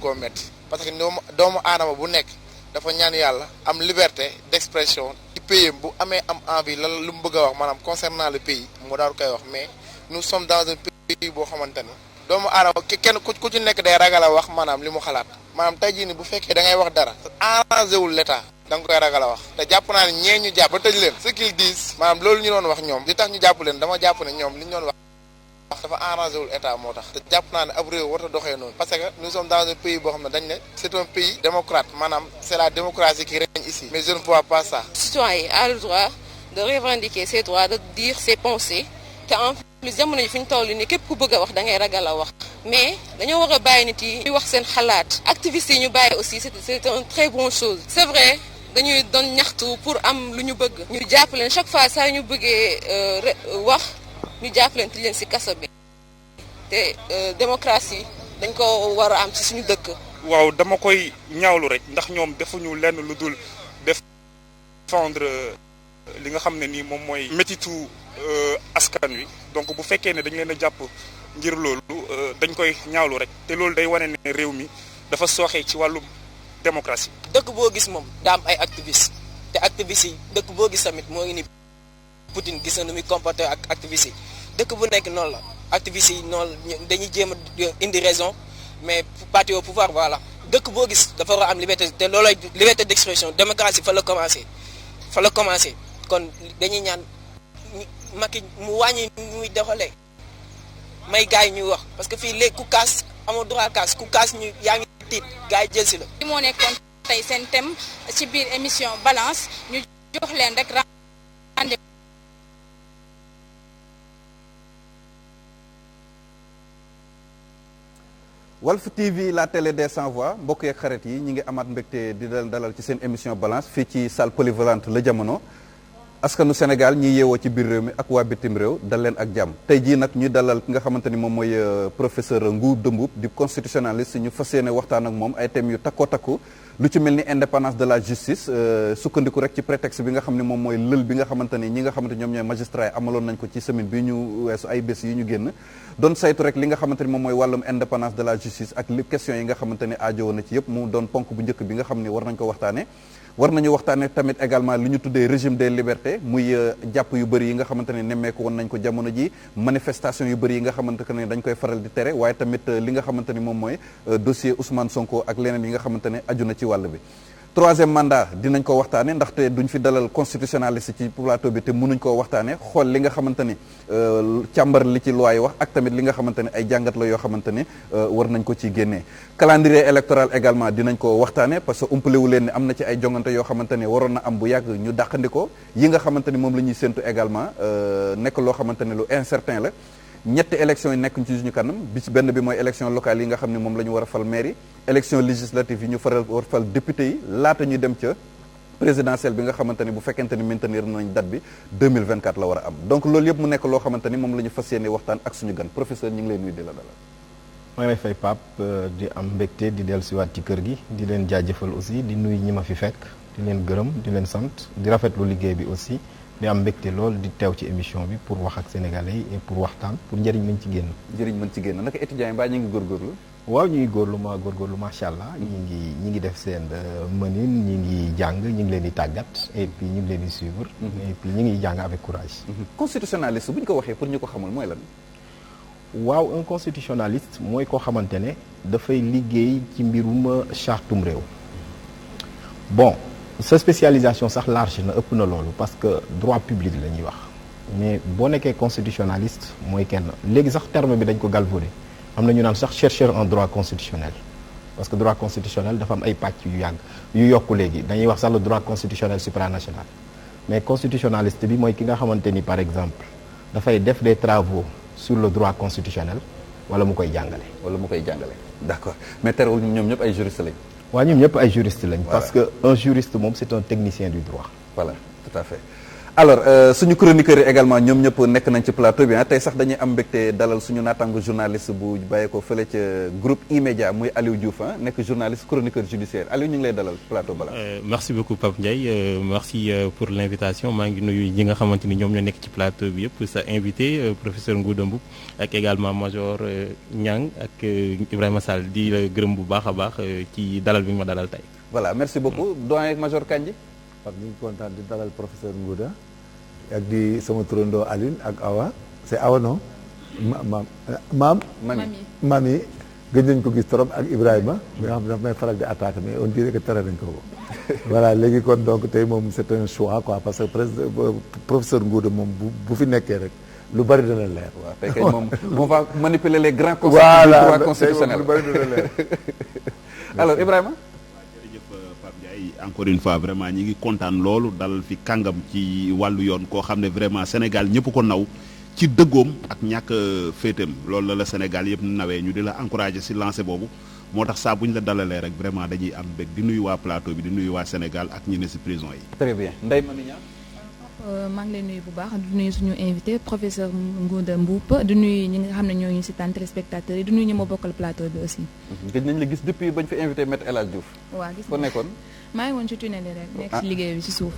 koo métti parce que doomu aadama bu nekk dafa ñaan yàlla am liberté d'expression ci pays bu amee am envie lan lu mu bëgg a wax maanaam concernant le pays mu daal koy wax mais nous sommes dans un pays boo xamante ni doomu aadama kenn ku ci nekk day ragal a wax maanaam li mu xalaat maanaam tey jii ni bu fekkee da ngay wax dara arrangé wul l'état da nga koy ragal a wax te jàpp naa ne ñee ñu jàpp ba tëj leen ce qu'ils disent maanaam loolu ñu doon wax ñoom li tax ñu jàpp leen dama jàpp ne ñoom li ñu doon wax dafa arrangé wul état moo tax te jàpp naa ne ab réew warta doxee noonu parce que nous sommes dans un pays boo xam ne dañ ne c'est un pays démocrate maanaam c'est la démocratie qui règne ici mais je ne vois pas ça. Citoyen a le droit de revendiquer ses droits de dire ses pensées te en plus jamono ji fi ñu toll nii képp ku bëgg a wax da ngay ragal a wax mais dañoo war a bàyyi nit yi ñu wax seen xalaat activistes yi ñu bàyyi aussi c'est une très bonne chose c'est vrai dañuy doon ñaxtu pour am lu ñu bëgg ñu jàpp leen chaque fois saa ñu bëggee wax ñu jàpp leen tëj leen ci kaso bi te démocratie dañ ko war a am ci suñu dëkk. waaw dama koy ñaawlu rek ndax ñoom defuñu lenn lu dul défendre li nga xam ne nii moom mooy métitu askan wi donc bu fekkee ne dañ leen a jàpp ngir loolu dañ koy ñaawlu rek te loolu day wane ne réew mi dafa sooxee ci wàllu démocratie. dëkk boo gis moom daa am ay activistes te activistes yi dëkk boo gis tamit moo ngi ni Poutine gis na nu muy comporté ak activistes yi dëkk bu nekk noonu la activistes yi noonu dañuy jéem a indi raison mais parti au pouvoir voilà dëkk boo gis dafa war a am liberté te loolay liberté d'expression démocratie fa la commencé kon dañuy ñaan Macky mu wàññi muy doxalee may gars yi ñuy wax parce que fii léegi ku kaas amoo droit kaas ku kaas ñu yaa ngi tiit gars yi jël si la. li moo nekkoon tey seen thème ci biir émission balance ñu jox leen rek rendez-vous. Walf TV la télé des sans voix mbokk yeeg xarit yi ñi ngi amaat mbégte di dalal ci seen émission balance fii ci salle polyvalente La Jamono askanu Sénégal ñi yeewoo ci biir réew mi ak waa bitim réew dal leen ak jàmm tey jii nag ñu dalal ki nga xamante ni moom mooy professeur Ngouda Mboup di constitutionnaliste ñu fas yéene waxtaan ak moom ay thèmes yu takkoo takku lu ci mel ni indépendance de la justice sukkandiku rek ci prétexte bi nga xam ne moom mooy lël bi nga xamante ni ñi nga xamante ñoom ñooy magistrat yi amaloon nañ ko ci semaine bi ñu weesu ay bés yi ñu génn doon saytu rek li nga xamante ni moom mooy wàllum indépendance de la justice ak li question yi nga xamante ni aajowoon na ci yëpp mu doon ponk bu njëkk bi nga xam ne war nañ ko waxtaane war nañu waxtaane tamit également li ñu tuddee régime des libertés muy jàpp yu bëri yi nga xamante ne nemmeeku woon nañ ko jamono ji manifestation yu bëri yi nga xamante ne dañ koy faral di tere waaye tamit li nga xamante ni moom mooy dossier Ousmane Sonko ak leneen yi nga xamante ne aju na ci wàll bi troisième mandat dinañ ko waxtaane ndaxte duñ fi dalal constitutionnaliste ci plateau bi te mënuñ koo waxtaane xool li nga xamante ni càmbar li ci loi yi wax ak tamit li nga xamante ne ay jàngat la yoo xamante ne war nañ ko ci génnee calendrier électoral également dinañ ko waxtaane parce que umpalewu leen ni am na ci ay jongante yoo xamante ne waroon na am bu yàgg ñu dàqandikoo yi nga xamante ni moom la ñuy séntu également nekk loo xamante ne lu incertain la ñetti élection yi nekk ci suñu kanam bi ci benn bi mooy élection locale yi nga xam ne moom la ñu war a fal maire yi élection législative yi ñu war fal député yi laata ñuy dem ca présidentielle bi nga xamante ni bu fekkente ni maintenir nañ date bi 2024 la war a am donc loolu yëpp mu nekk loo xamante ni moom la ñu fas yéene waxtaan ak suñu gan professeur ñu ngi lay nuyu di la dalal. maa ngi lay fay Pape di am mbégte di dellusiwaat ci kër gi di leen jaajëfal aussi di nuyu ñi ma fi fekk di leen gërëm di leen sant di rafetlu liggéey bi aussi di am mbégte lool di teew ci émission bi pour wax ak sénégalais yi et pour waxtaan pour njëriñ mën ci génn. njëriñ mën ci génn naka étudiants yi mbaa ñu ngi góorgóorlu. waaw ñu ngi góorgóorlu macha allah ñi ngi def seen mënin ñi ngi jàng ñi ngi leen di tàggat et puis ñu ngi leen di suivre. et puis ñi ngi jàng avec courage. constitutionnaliste bu ñu ko waxee pour ñu ko xamul mooy lan. waaw un constitutionnaliste mooy koo xamante ne dafay liggéey ci mbirum chartum réew bon. sa spécialisation sax large na ëpp na loolu parce que droit public la ñuy wax mais boo nekkee constitutionnaliste mooy kenn léegi sax terme bi dañ ko galvaudé am na ñu naan sax chercheur en droit constitutionnel parce que droit constitutionnel dafa am ay pàcc yu yàgg yu yokku léegi dañuy wax sax le droit constitutionnel supranational mais constitutionnaliste bi mooy ki nga xamante ni par exemple dafay def des travaux sur le droit constitutionnel wala mu koy jàngale. d'accord mais terewul ñoom ñëpp ay juristes lañ. waaw ñoom ñëpp ay juristes lañ. parce que un juriste moom c'est un technicien du droit. voilà tout à fait alors suñu chroniqueurs yi également ñoom ñëpp nekk nañ ci plateau bi tey sax dañuy am mbégte dalal suñu naataango journaliste bu bàyyeekoo fële ca groupe E-Média muy Aliou Diouf nekk journaliste chroniqueur judiciaire Aliou ñu ngi lay dalal plateau Balance. Merci beaucoup Pape Ndiaye merci pour l'invitation maa ngi nuyu ñi nga xamante ni ñoom ñoo nekk ci plateau bi yëpp sa invité professeur Ngouda Mboup ak également major Niang ak Ibrahima Sall di la gërëm bu baax a baax ci dalal bi ma dalal tey. voilà merci beaucoup doyen major Kandji. Pape ñu ngi kontaan di dalal professeur Ngouda ak di sama turandoo Aline ak Awa c'est Awa non mami gëj nañ ko gis trop ak Ibrahima nga xam ne daf may faral di attaquer mais on dirait que tere nañ ko voilà léegi kon donc tey moom c'est un choix quoi parce que professeur Ngouda moom bu fi nekkee rek lu bari dana leer. waaw tey kay moom on va manipuler les grands concepts du droit constitutionnel. lu bari dana leer. alors Ibrahima. encore une fois vraiment ñi ngi kontaan loolu dalal fi kàngam ci wàllu yoon koo xam ne vraiment Sénégal ñëpp ko naw ci dëggoom ak ñàkk féetam loolu la Sénégal yëpp nawee ñu di la encourager ci lancé boobu moo tax saa bu ñu la dalalee rek vraiment dañuy am mbég di nuyu waa plateau bi di nuyu waa Sénégal ak ñi ne ci prison yi. très bien Ndeye Mami maa ngi lay nuyu bu baax di nuyu suñu invité professeur Ngouda Mboup di nuyu ñi nga xam ne ñoo ñu ci tànn téléspectateurs yi di nuyu ñi ma bokkal plateau bi aussi. gëj nañ la gis depuis bañ fi invité Maître El Hadj Diouf. waaw gis ko nekkoon. maa ngi woon ci tunnel yi rek nekk ci liggéey bi ci suuf.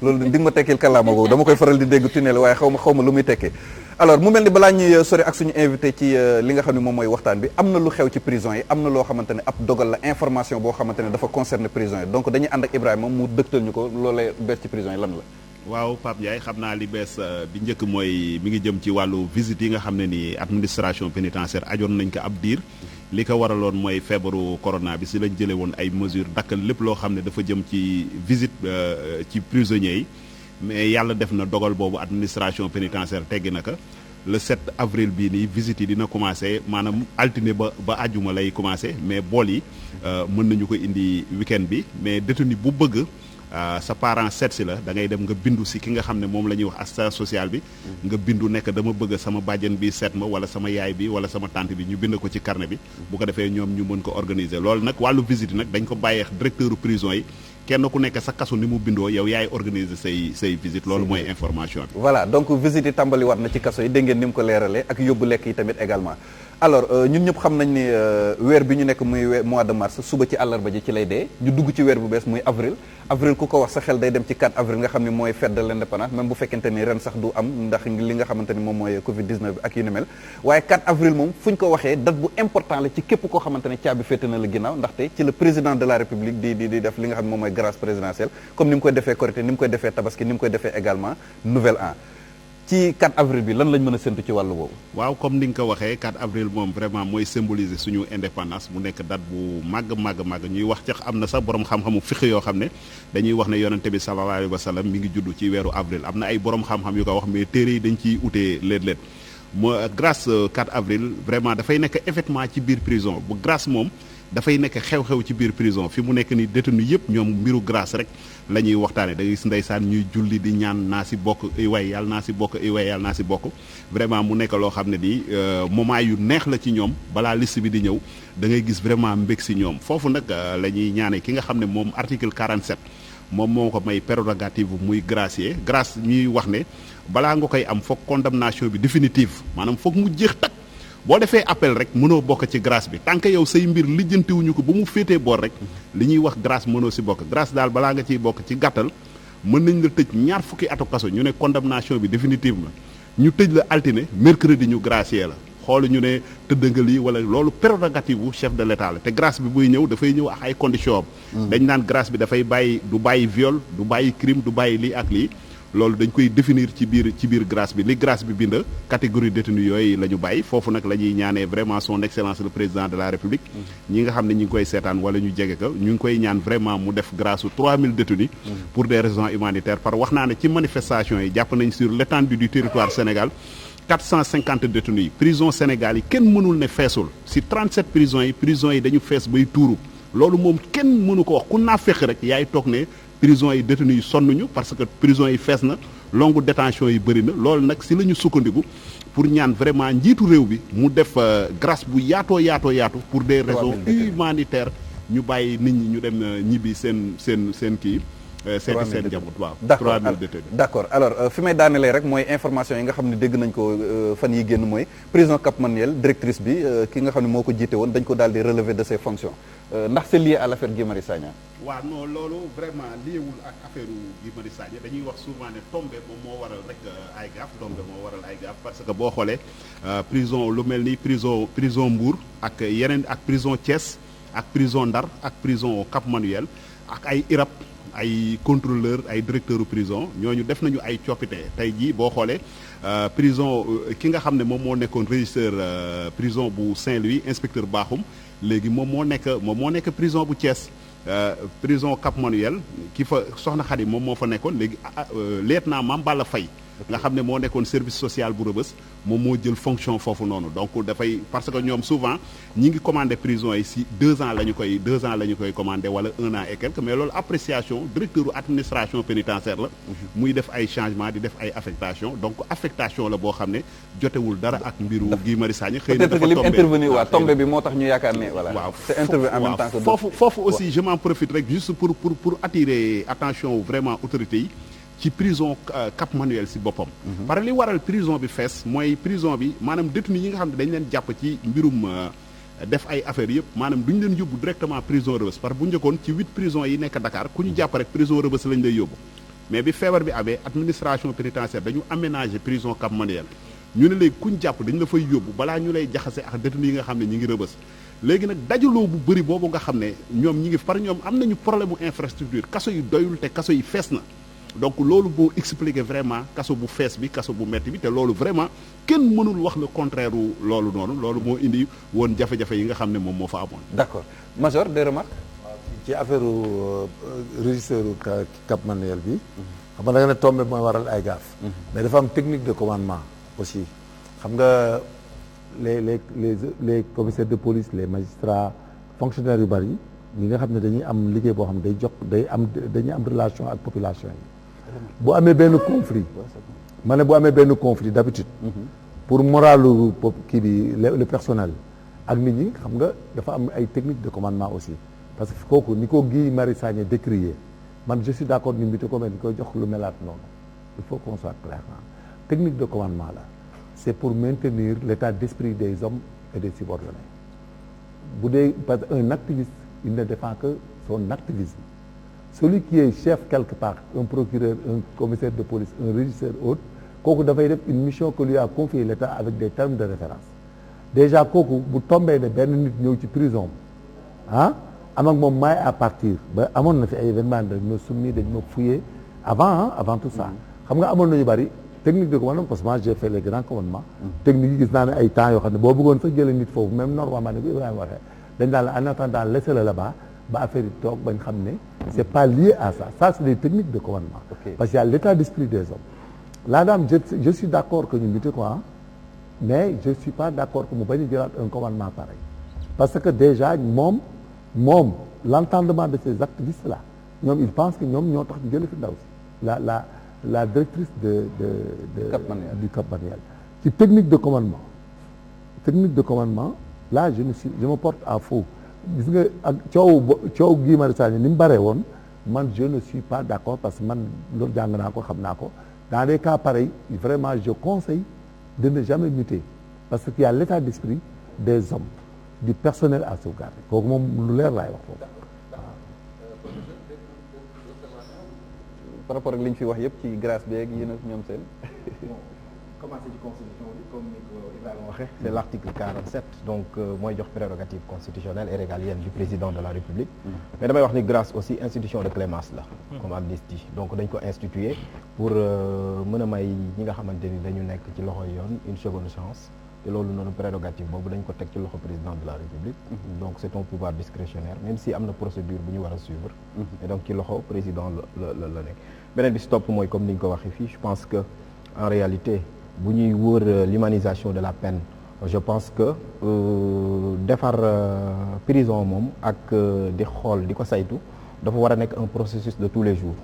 loolu di nga ma tekkil kàllaama boobu dama koy faral di dégg tunnel waaye xaw ma lu muy tekkee alors mu mel ni balaa ñuy sori ak suñu invité ci li nga xam ne moom mooy waxtaan bi am na lu xew ci prison yi am na loo xamante ne ab dogal la information boo xamante ne dafa concerner prison yi donc dañuy ànd ak Ibrahima mu dëgtal ñu ko loolee bees ci prison yi lan la. waaw Pape Ndiaye xam naa li bees bi njëkk mooy mi ngi jëm ci wàllu visite yi nga xam ne ni administration pénitentiaire ajoon nañ ko ab diir li ko waraloon mooy feebaru corona bi si lañ jëlee woon ay mesures dakkal lépp loo xam ne dafa jëm ci visite ci prisonniers yi mais yàlla def na dogal boobu administration pénitentiaire teggi na ko le 7 avril bii nii visite yi dina commencé maanaam altine ba àjjuma lay commencé mais bool yi mën nañu ko indi week-end bi mais détenu bu bëgg sa parent seet si la da ngay dem nga bindu si ki nga xam ne moom la ñuy wax assistance sociale bi nga bindu nekk dama bëgg sama bàjjen bi seet ma wala sama yaay bi wala sama tante bi ñu bind ko ci carnet bi bu ko defee ñoom ñu mën ko organiser loolu nag wàllu visite yi nag dañ ko bàyyee directeur prison yi kenn ku nekk sa kaso ni mu bindoo yow yaay organiser say visite loolu mooy information bi. voilà donc visite yi tàmbali war na ci kaso yi dégg ngeen ni mu ko leeralee ak yóbbu lekk yi tamit également alors ñun ñëpp xam nañ ni weer bi ñu nekk muy mois de mars suba ci àllarba ji ci lay dee ñu dugg ci weer bu bees muy avril ku ko wax sa xel day dem ci 4 avril nga xam ne mooy fête de l'indépendance même bu fekkente ni ren sax du am ndax li nga xamante ni moom mooy Covid 19 bi ak yu ni mel waaye 4 avril moom fu ñu ko waxee date bu important la ci képp koo xamante ne caabi féete na la ginnaaw ndaxte ci le président de la république di def li nga xam ne moom mooy grâce présidentielle comme ni mu koy defee Korité ni mu koy defee Tabaski ni mu koy defee également Nouvel An ci 4 avril bi lan lañ mën a séntu ci wàllu boobu. waaw comme ni nga ko waxee 4 avril moom vraiment mooy symboliser suñu indépendance mu nekk date bu màgg ñuy wax ca am na sax borom xam-xamu fiq yoo xam ne dañuy wax ne yonente bi sallallahu alayhi wa sallam mi ngi judd ci weeru avril am na ay borom xam-xam yu ko wax mais téere yi dañ ciy utee léeg-léeg moo grâce 4 avril vraiment dafay nekk événement ci biir prison bu grâce moom dafay nekk xew-xew ci biir prison fi mu nekk ni détenu yëpp ñoom mbiru grâce rek la ñuy waxtaane da ngay gis ndeysaan ñuy julli di ñaan naa si bokk way yàlla naa si bokk way yàlla naa si bokk vraiment mu nekk loo xam ne ni moment yu neex la ci ñoom balaa liste bi di ñëw da ngay gis vraiment mbég si ñoom foofu nag la ñuy ñaane ki nga xam ne moom article 47 moom moo ko may prérogative muy gracier grâce ñuy wax ne balaa nga koy am foog condamnation bi définitive maanaam foog mu jeex tak boo defee appel rek mënoo bokk ci grâce bi tant que yow say mbir lijjantiwuñu ko ba mu féetee boor rek li ñuy wax grâce mënoo si bokk grâce daal balaa nga ciy bokk ci gàttal mën nañ la tëj ñaar fukki atu kaso ñu ne condamnation bi définitive la ñu tëj la altine mercredi ñu gracier la xoolu ñu ne tëdd nga lii wala loolu prérogative bu chef de l'état la te grâce bi buy ñëw dafay ñëw ak ay conditions am dañ naan grâce bi dafay bàyyi du bàyyi viol du bàyyi crime du bàyyi lii ak lii loolu dañ koy définir ci biir grâce bi li grâce bi bind catégorie détenu yooyu la ñu bàyyi foofu nag la ñuy ñaanee vraiment son excellence le président de la république ñi nga xam ne ñi ngi koy seetaan wala ñu jege ko ñu ngi koy ñaan vraiment mu def grâce su 3000 détenus pour des raisons humanitaires par wax naa ne ci manifestation yi jàpp nañ sur l'étendue du territoire Sénégal 450 détenus yi prison Sénégal yi kenn mënul ne feesul si 37 prisons yi dañu fees bay tuuru loolu moom kenn mënu ko wax ku naa fekk rek yaay toog ne prison yi détenus yi sonnuñu parce que prison yi fees na longue détention yi bëri na loolu nag si la ñu sukkandiku pour ñaan vraiment njiitu réew bi mu def grâce bu yaatoo pour des raisons humanitaires ñu bàyyi nit ñi ñu dem ñibbi seen kii seeti seen njaboot waaw. d'accord 3000 détenus. d'accord alors fi may daanelee rek mooy information yi nga xam ne dégg nañ ko fan yi génn mooy prison Cap Manuel directrice bi ki nga xam ne moo ko jiite woon dañ ko daal di relever de ses fonctions ndax c'est lié à l'affaire Guy Marius Sagna. waaw non loolu vraiment liéwul ak affaire Guy Marius Sagna dañuy wax souvent ne tombé moom moo waral rek ay gaaf tombé moo waral ay gaaf parce que boo xoolee prison lu mel ni prison Mbour ak yeneen ak prison Thiès ak prison Ndar ak prison Cap Manuel ak ay IRAP ay contrôleur ay directeur prison ñooñu def nañu ay coppite tey jii boo xoolee prison ki nga xam ne moom moo nekkoon régisseur prison bu Saint-Louis inspecteur Bakhoum léegi moom moo nekk prison bu Thiès prison Cap Manuel ki fa soxna Khady moom moo fa nekkoon léegi lieutenant Mame Balla Faye nga xam ne moo nekkoon service social bu Rebeuss moom moo jël fonction foofu noonu donc dafay parce que ñoom souvent ñi ngi commandé prison yi si 2 ans la ñu koy commandé wala 1 an et quelque mais loolu appréciation directeur administration pénitentiaire la muy def ay changement di def ay affectation donc affectation la boo xam ne jotewul dara ak mbiru Guy Marius Sagna xëy na dafa intervenir waaw tombé bi moo tax ñu yaakaar ne voilà waaw c'est intervenu en même temps que foofu aussi je m'en profite rek juste pour attirer attention vraiment autorités yi ci prison Cap Manuel si boppam. parce que li waral prison bi fees mooy prison bi maanaam détenu yi nga xam ne dañ leen jàpp ci mbirum def ay affaires yëpp maanaam duñ leen yóbbu directement prison Rebeuss parce que bu njëkkoon ci 8 prisons yi nekk Dakar ku ñu jàpp rek prison Rebeuss lañ lay yóbbu mais bi feebar bi amee administration pénitentiaire dañu aménager prison Cap Manuel ñu ne léegi ku ñu jàpp dañ la fay yóbbu balaa ñu lay jaxase ak détenu yi nga xam ne ñi ngi Rebeuss léegi nag dajaloo bu bëri boobu nga xam ne ñoom ñi ngi par ñoom am nañu problème mu infrastructure kaso yi doyul te kaso yi fees na donc loolu boo expliquer vraiment kaso bu fees bi kaso bu metti bi te loolu vraiment kenn mënul wax le contraire u loolu noonu loolu moo indi woon jafe-jafe yi nga xam ne moom moo fa amoon. d'accord major des remarques. ci affaire régisseur Cap Manuel bi. xam nga da nga ne tombé mooy waral ay gaaf. mais dafa am technique de commandement aussi xam nga les commissaires de police les magistrats fonctionnaires yu bari ñi nga xam ne dañuy am liggéey boo xam ne dañuy am relation ak population yi. bu amee benn conflit bu amee benn conflit d'habitude pour moralu kii bi le personnel ak nit ñi xam nga dafa am ay techniques de commandement aussi parce que kooku ni ko Guy Marius Sagna décrié man je suis d'accord ñu mbite ko mais ni koy jox lu melaat noonu il faut qu'on soit clair technique de commandement là c'est pour maintenir l'état d'esprit des hommes et des subordonnés bu dee parce que un activiste il ne défend que son activisme. Celui qui est chef quelque part, un procureur, un commissaire de police, un régisseur autre, kooku dafay def une mission que lui a confié l'État avec des termes de référence. Déjà kooku bu tombee ne benn nit ñëw ci prison am ak moom maay à partir ba amoon na fi ay événements dañ ma soumis dañ ma fouillé avant tout ça. xam nga amoon nañu bari technique de commandement parce que moi j'ai fait les grands commandements. technique yi gis naa ne ay temps yoo xam ne boo bëggoon sax jëlee nit foofu même normalement ni ko Ibrahima waxee dañ daal en attendant laisser-le là-bas ba affaire yi toog bañ xam ne c'est pas lié à ça c'est des techniques de commandement. Parce qu'il y a l'état d'esprit des hommes. La dame je suis d'accord que ñu lutter quoi mais je suis pas d'accord que mu bañ a jëlaat un commandement pareil parce que déjà moom l'entendement de ces activistes là ñoom ils pensent que ñoom ñoo tax ñu jëlee fi ndaw si la directrice du Cap Manuel ci technique de commandement là je me porte à faux gis nga ak coow Guy Marius Sagna ni mu baree woon man je ne suis pas d'accord parce que man loolu jàng naa ko xam naa ko dans des cas pareils vraiment je conseille de ne jamais muter parce qu'il y a l'état d'esprit des hommes du personnel à sauvegarder kooku moom lu leer laay wax foofu par rapport ak li ñu fi wax yëpp ci grâce beeg yéen a ñoom seen. commencé ci constitution bi comme ni ko Ibrahima waxee c'est l'article 47 donc mooy jox prérogative constitutionnelle et régalienne du président de la République mais damay wax ni grâce aussi institution de clémence la comme amnistie donc dañ ko instituer pour mën a may ñi nga xamante ni dañu nekk ci loxo yoon une seconde chance te loolu noonu prérogative boobu dañ ko teg ci loxo président de la République donc c'est un pouvoir discrétionnaire même si am na procédure bu ñu war a suivre et donc ci loxo président la nekk beneen bi si topp mooy comme ni ñu ko waxee fii je pense que en réalité bu ñuy wër l'humanisation de la peine je pense que defar prison moom ak di xool di ko saytu dafa war a nekk un processus de tous les jours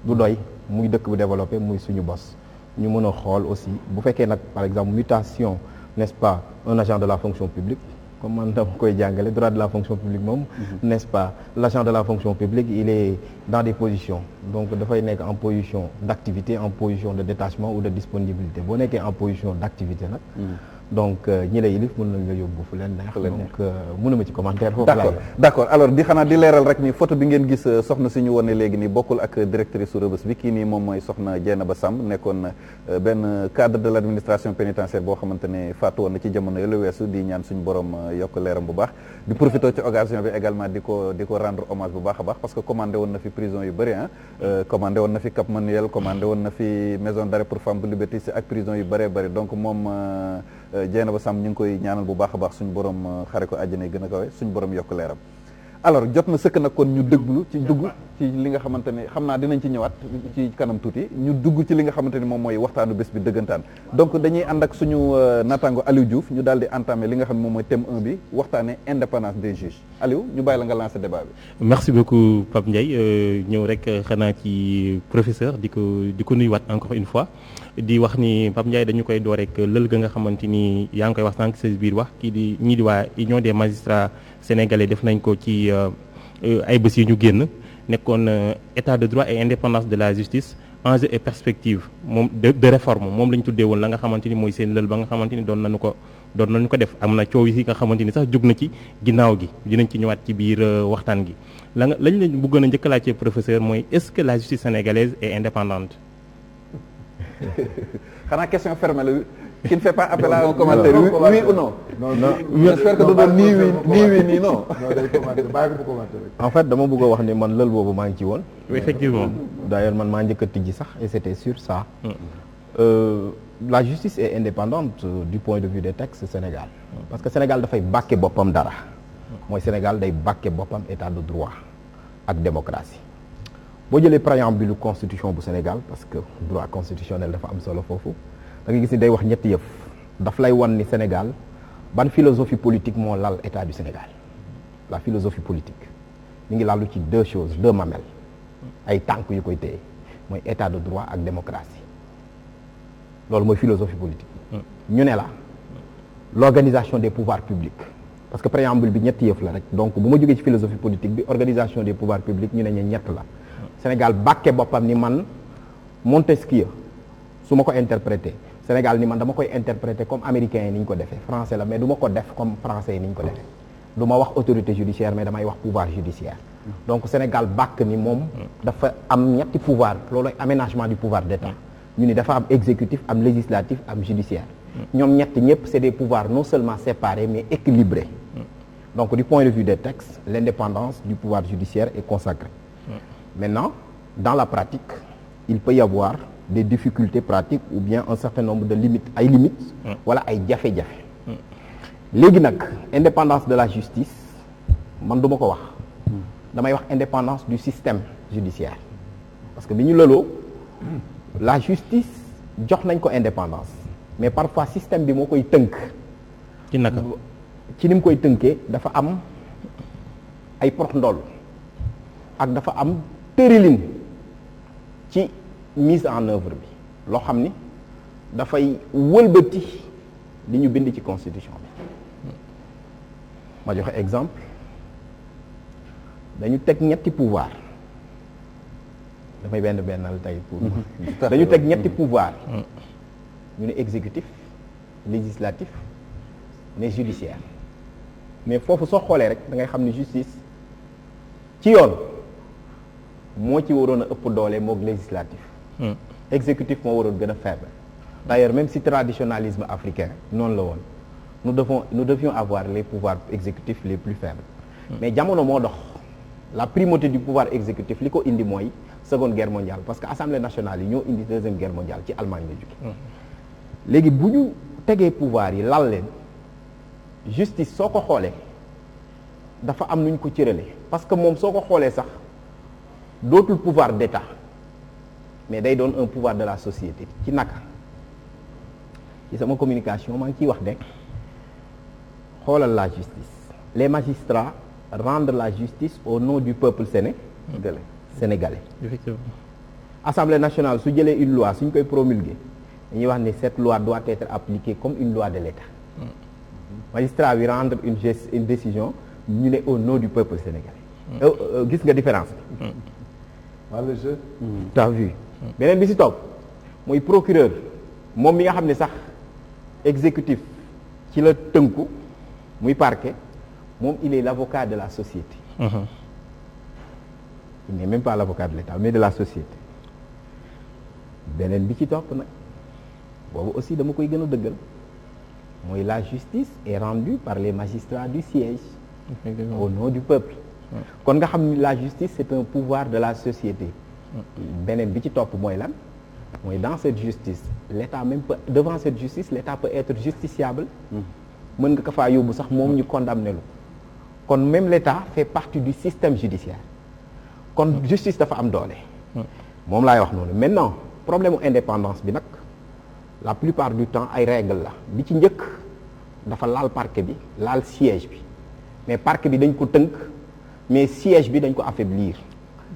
du doy muy dëkk bu développé muy suñu bos ñu mën a xool aussi bu fekkee nag par exemple mutation n'est-ce pas un agent de la fonction publique comme man dama koy jàngale droit de la fonction publique moom n'est-ce pas l'agent de la fonction publique il est dans des positions donc dafay nekk en position d'activité en position de détachement ou de disponibilité boo nekkee en position d'activité nag donc ñi lay yilif mën nañ la yóbbu fu leen neex donc mënuma ci commentaire foofu d'accord alors di xanaa di leeral rek ni photo bi ngeen gis soxna si ñu wone léegi nii bokkul ak directrice su Rebeuss bi kii nii moom mooy soxna Dieynaba Samb nekkoon benn cadre de l'administration pénitentiaire boo xamante ne faatu woon na ci jamono yële weesu di ñaan suñu borom yokk leeram bu baax di profité ci occasion bi également di ko rendre hommage bu baax a baax parce que commandé woon na fi prison yu bëri commandé woon na fi Cap Manuel commandé woon na fi maison d'arrêt pour femmes de liberté ak prison yu bëree bëri donc moom Dieynaba Samb ñu ngi koy ñaanal bu baax a baax suñu borom xare ko àjjana yi gën a kawe suñu borom yokk leeram alors jot na sëkk nag kon ñu déglu ci dugg ci li nga xamante ne xam naa dinañ ci ñëwaat ci kanam tuuti ñu dugg ci li nga xamante ni moom mooy waxtaanu bés bi dëggantaan donc dañuy ànd ak suñu naataango Aliou Diouf ñu daal di entamer li nga xam ne moom mooy thème 1 bi waxtaanee indépendance des juges Aliou ñu bàyyi la nga lancer débat bi. merci beaucoup Pape Ndiaye ñëw rek xanaa ci professeur di ko nuyuwaat encore une fois di wax ni Pape Ndiaye dañu koy door rek lël ga nga xamante ni yaa ngi koy wax sànq sa biir wax kii di ñii di waa Union des magistrats sénégalais def nañ ko ci ay bés yi ñu génn nekkoon état de droit et indépendance de la justice enjeux et perspectives moom de réforme moom la ñu tuddee woon la nga xamante ni mooy seen lël ba nga xamante ni doon nañu ko def am na coow yi nga xamante ni sax jóg na ci ginnaaw gi dinañ ci ñëwaat ci biir waxtaan gi lañ leen bëggoon a njëkk a laajte professeur mooy est-ce que la justice sénégalaise est indépendante. xanaa question fermée la qui ne fait pas appel à un commentaire oui ou non. non j'espère que du doon nii oui nii non. en fait dama bëgg a wax ni man lël boobu maa ngi ci woon. effectivement. d'ailleurs man maa njëkk a tijji sax et c'était sur ça. La justice est indépendante du point de vue des textes Sénégal. parce que Sénégal dafay bàkke boppam dara. mooy Sénégal day bàkke boppam état de droit ak démocratie. boo jëlee préambule constitution bu Sénégal parce que droit constitutionnel dafa am solo foofu da nga gis ni day wax ñetti yëf daf lay wan ni Sénégal ban philosophie politique moo lal état du Sénégal la philosophie politique mi ngi lalu ci deux choses deux mamelles ay tànk yu koy téye mooy état de droit ak démocratie loolu mooy philosophie politique ñu ne la l'organisation des pouvoirs publics parce que préambule bi ñetti yëf la rek donc bu ma jógee ci philosophie politique bi organisation des pouvoirs publics ñu ne ñett la Sénégal bàkke boppam ni man Montesquieu su ma ko interprété Sénégal ni man dama koy interprété comme américains yi ni ñu ko defee français la mais du ma ko def comme français yi ni ñu ko defee du ma wax autorité judiciaire mais damay wax pouvoir judiciaire donc Sénégal bàkk ni moom dafa am ñetti pouvoir loolu aménagement du pouvoir d'État ñu ni dafa am exécutif am législatif am judiciaire ñoom ñett ñëpp c'est des pouvoirs non seulement séparés mais équilibrés donc du point de vue des textes l'indépendance du pouvoir judiciaire est consacrée. Maintenant, dans la pratique, il peut y avoir des difficultés pratiques ou bien un certain nombre de limites ay limites wala ay jafe-jafe léegi nag indépendance de la justice man du ma ko wax damay wax indépendance du système judiciaire parce que bi ñu lëloo la justice jox nañ ko indépendance mais parfois système bi moo koy tënk ci naka ci ni mu koy tënkee dafa am ay prox ndoll ak dafa am tërëlin ci mise en œuvre bi loo xam ni dafay wëlbati li ñu bind ci constitution bi ma joxe exemple dañu teg ñetti pouvoir damay bennal tey pour dañu teg ñetti pouvoir ñu ne exécutif législatif ne judiciaire mais foofu soo xoolee rek da ngay xam ni justice ci yoon moo ci waroon a ëpp doole moog législatif exécutif moo waroon gën a faible d'ailleurs même si traditionnalisme africain noonu la woon nous devions avoir les pouvoirs exécutifs les plus faibles mais jamono moo dox la primauté du pouvoir exécutif li ko indi mooy seconde guerre mondiale parce que assemblée nationale yi ñoo indi deuxième guerre mondiale ci Allemagne la jóge léegi bu ñu tegee pouvoir yi lal leen justice soo ko xoolee dafa am nu ñu ko cëralee parce que moom soo ko xoolee sax dootul pouvoir d'État mais day doon un pouvoir de la société ci naka ci sama communication maa ngi ciy wax ne xoolal la justice les magistrats rendent la justice au nom du peuple sénégalais. Effectivement. Assemblée nationale su jëlee une loi suñ koy promulguer dañuy wax ne cette loi doit être appliquée comme une loi de l'État magistrat bi rendre une décision ñu ne au nom du peuple sénégalais. gis nga différence bi. Dans le jeu. t'as vu. beneen bi ci topp mooy procureur moom mi nga xam ne sax exécutif ci la tënku muy parquet moom il est l'avocat de la société. il n'est même pas l'avocat de l'État mais de la société. beneen bi ci topp nag boobu aussi dama koy gën a dëggal mooy la justice est rendue par les magistrats du siège. au nom du peuple. kon nga xam ni la justice c'est un pouvoir de la société. beneen bi ci topp mooy lan mooy dans cette justice l'État même peut devant cette justice l'État peut être justiciable. mën nga ko faa yóbbu sax moom ñu condamné lu kon même l'État fait partie du système judiciaire kon justice dafa am doole. moom laay wax noonu maintenant problème mu indépendance bi nag la plupart du temps ay règles la bi ci njëkk dafa laal parquet bi laal siège bi mais parquet bi dañ ko tënk mais siège bi dañ ko affaiblir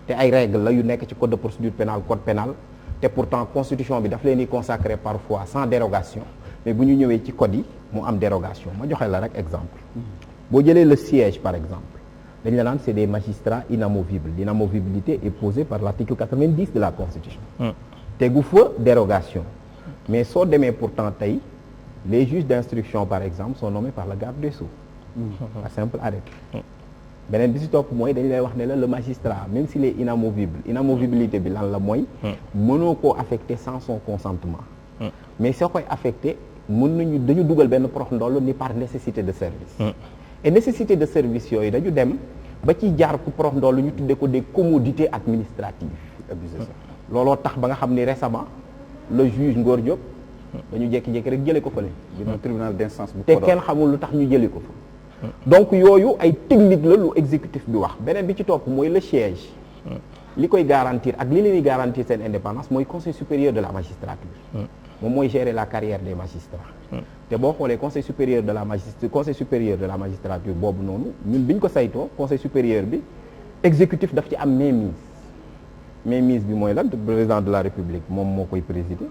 te ay règles la yu nekk ci code de procédure pénale code pénal te pourtant constitution bi daf leen di consacrer parfois sans dérogation mais bu ñu ñëwee ci code yi mu am dérogation ma joxe la rek exemple boo jëlee le siège par exemple dañ la naan c'est des magistrats inamovibles l'inamovibilité est posée par l'article 90 de la constitution tegu fa dérogation mais soo demee pourtant tey les juges d'instruction par exemple sont nommés par le garde des Sceaux par simple arrêté beneen bi ci topp mooy dañ lay wax ne la le magistrat même s'il est inamovible inamovibilité bi lan la mooy mënoo koo affecté sans son consentement mais soo koy affecté mën nañu dañu dugal benn prox ndoll ni par nécessité de service et nécessité de service yooyu dañu dem ba ci jaar ku prox ndoll ñu tuddee ko des commodités administratives looloo tax ba nga xam ni récemment le juge Ngor Diop dañu jékki-jékki rek jëlee ko fële dina tribunal d'instance bu te kenn xamul lu tax ñu jëlee ko fa donc yooyu ay technique la lu exécutif bi wax beneen bi ci topp mooy le siège li koy garantir ak li leen di garantir seen indépendance mooy conseil supérieur de la magistrature moom mooy gérer la carrière des magistrats te boo xoolee conseil supérieur de la magistrature boobu noonu ñun bi ñu ko saytoo conseil supérieur bi exécutif daf ci am mainmise bi mooy lan président de la république moom moo koy présider